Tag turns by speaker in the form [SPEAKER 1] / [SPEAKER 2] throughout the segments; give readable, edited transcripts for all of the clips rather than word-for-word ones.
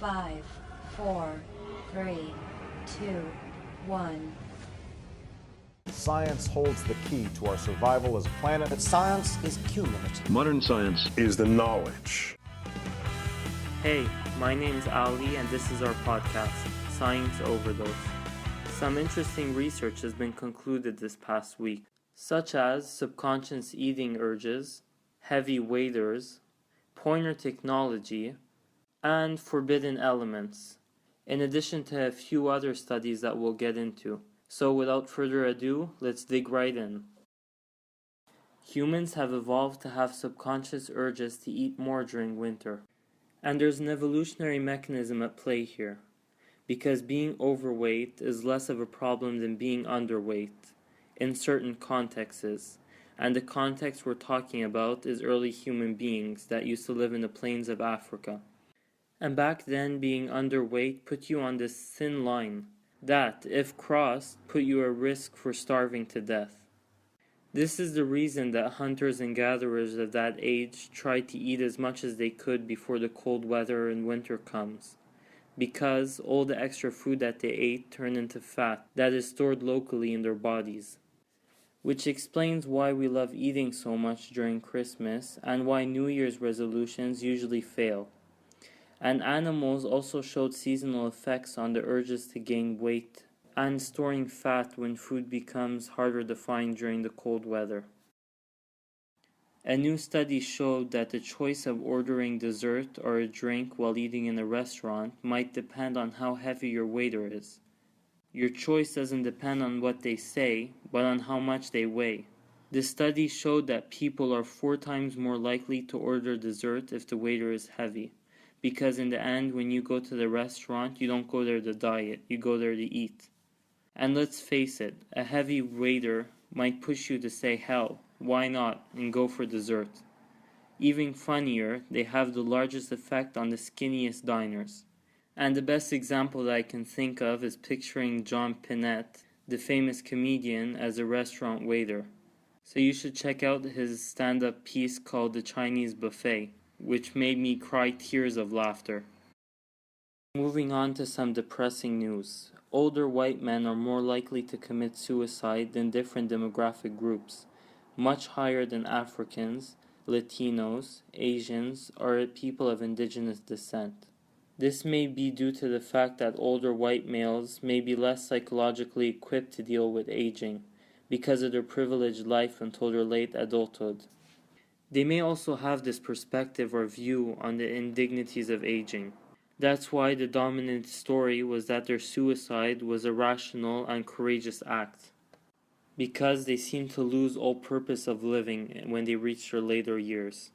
[SPEAKER 1] 5, 4, 3, 2, 1.
[SPEAKER 2] Science holds the key to our survival as a planet.
[SPEAKER 3] But science is cumulative.
[SPEAKER 4] Modern science
[SPEAKER 5] is the knowledge.
[SPEAKER 6] Hey, my name's Ali and this is our podcast, Science Overdose. Some interesting research has been concluded this past week, such as subconscious eating urges, heavy waders, P.O.I.N.T.E.R technology, and forbidden elements, in addition to a few other studies that we'll get into. So without further ado, let's dig right in. Humans have evolved to have subconscious urges to eat more during winter. And there's an evolutionary mechanism at play here, because being overweight is less of a problem than being underweight in certain contexts. And the context we're talking about is early human beings that used to live in the plains of Africa. And back then, being underweight put you on this thin line that, if crossed, put you at risk for starving to death. This is the reason that hunters and gatherers of that age tried to eat as much as they could before the cold weather and winter comes, because all the extra food that they ate turned into fat that is stored locally in their bodies. Which explains why we love eating so much during Christmas and why New Year's resolutions usually fail. And animals also showed seasonal effects on the urges to gain weight and storing fat when food becomes harder to find during the cold weather. A new study showed that the choice of ordering dessert or a drink while eating in a restaurant might depend on how heavy your waiter is. Your choice doesn't depend on what they say, but on how much they weigh. The study showed that people are 4 times more likely to order dessert if the waiter is heavy. Because in the end, when you go to the restaurant, you don't go there to diet, you go there to eat. And let's face it, a heavy waiter might push you to say, hell, why not, and go for dessert. Even funnier, they have the largest effect on the skinniest diners. And the best example that I can think of is picturing John Pinette, the famous comedian, as a restaurant waiter. So you should check out his stand-up piece called The Chinese Buffet, which made me cry tears of laughter. Moving on to some depressing news. Older white men are more likely to commit suicide than different demographic groups, much higher than Africans, Latinos, Asians, or people of indigenous descent. This may be due to the fact that older white males may be less psychologically equipped to deal with aging because of their privileged life until their late adulthood. They may also have this perspective or view on the indignities of aging. That's why the dominant story was that their suicide was a rational and courageous act, because they seem to lose all purpose of living when they reach their later years.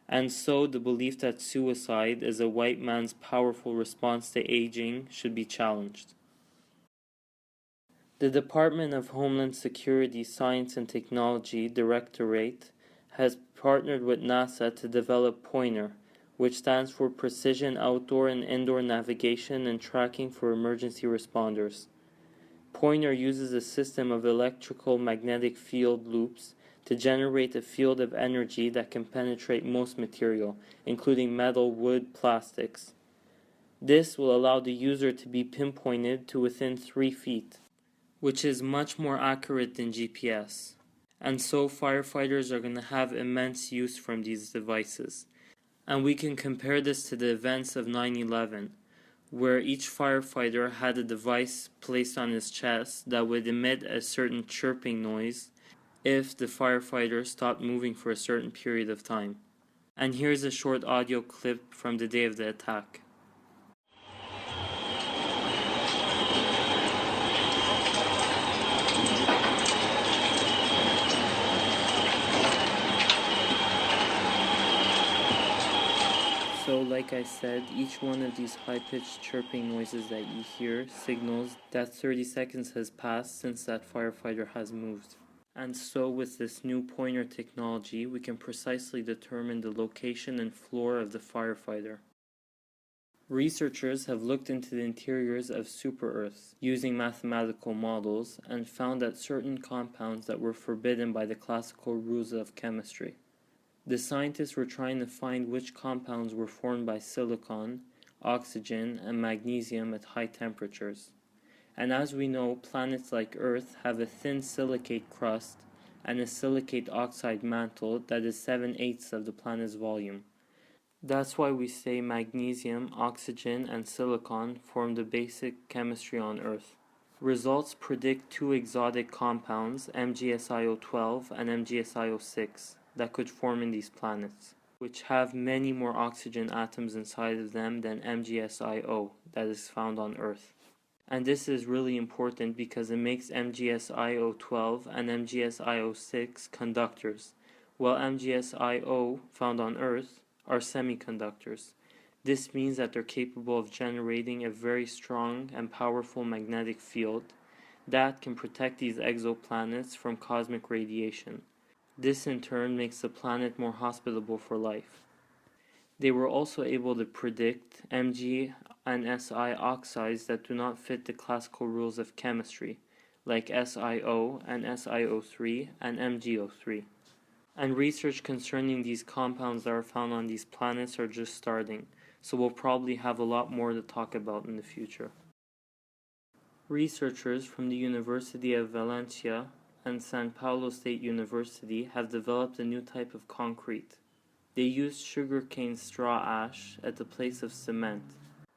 [SPEAKER 6] And so the belief that suicide is a white man's powerful response to aging should be challenged. The Department of Homeland Security Science and Technology Directorate has partnered with NASA to develop P.O.I.N.T.E.R, which stands for Precision Outdoor and Indoor Navigation and Tracking for Emergency Responders. P.O.I.N.T.E.R uses a system of electrical magnetic field loops to generate a field of energy that can penetrate most material, including metal, wood, plastics. This will allow the user to be pinpointed to within 3 feet, which is much more accurate than GPS. And so firefighters are going to have immense use from these devices. And we can compare this to the events of 9/11, where each firefighter had a device placed on his chest that would emit a certain chirping noise if the firefighter stopped moving for a certain period of time. And here's a short audio clip from the day of the attack. So like I said, each one of these high-pitched chirping noises that you hear signals that 30 seconds has passed since that firefighter has moved. And so with this new P.O.I.N.T.E.R technology, we can precisely determine the location and floor of the firefighter. Researchers have looked into the interiors of super-Earths using mathematical models and found that certain compounds that were forbidden by the classical rules of chemistry. The scientists were trying to find which compounds were formed by silicon, oxygen, and magnesium at high temperatures. And as we know, planets like Earth have a thin silicate crust and a silicate oxide mantle that is 7/8 of the planet's volume. That's why we say magnesium, oxygen, and silicon form the basic chemistry on Earth. Results predict two exotic compounds, MgSiO12 and MgSiO6, that could form in these planets, which have many more oxygen atoms inside of them than MgSiO that is found on Earth. And this is really important because it makes MgSiO12 and MgSiO6 conductors, while MgSiO found on Earth are semiconductors. This means that they're capable of generating a very strong and powerful magnetic field that can protect these exoplanets from cosmic radiation. This in turn makes the planet more hospitable for life. They were also able to predict Mg and Si oxides that do not fit the classical rules of chemistry, like SiO and SiO3 and MgO3. And research concerning these compounds that are found on these planets are just starting, so we'll probably have a lot more to talk about in the future. Researchers from the University of Valencia and San Paulo State University have developed a new type of concrete. They use sugarcane straw ash at the place of cement,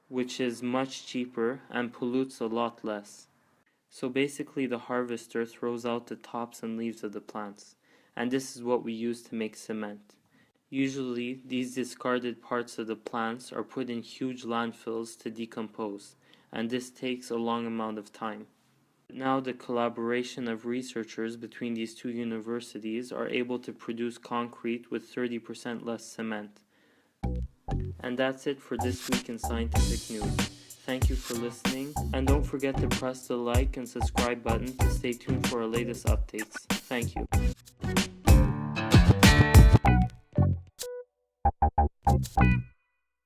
[SPEAKER 6] which is much cheaper and pollutes a lot less. So basically the harvester throws out the tops and leaves of the plants, and this is what we use to make cement. Usually these discarded parts of the plants are put in huge landfills to decompose, and this takes a long amount of time. Now the collaboration of researchers between these two universities are able to produce concrete with 30% less cement. And that's it for this week in scientific news. Thank you for listening, and don't forget to press the like and subscribe button to stay tuned for our latest updates. Thank you.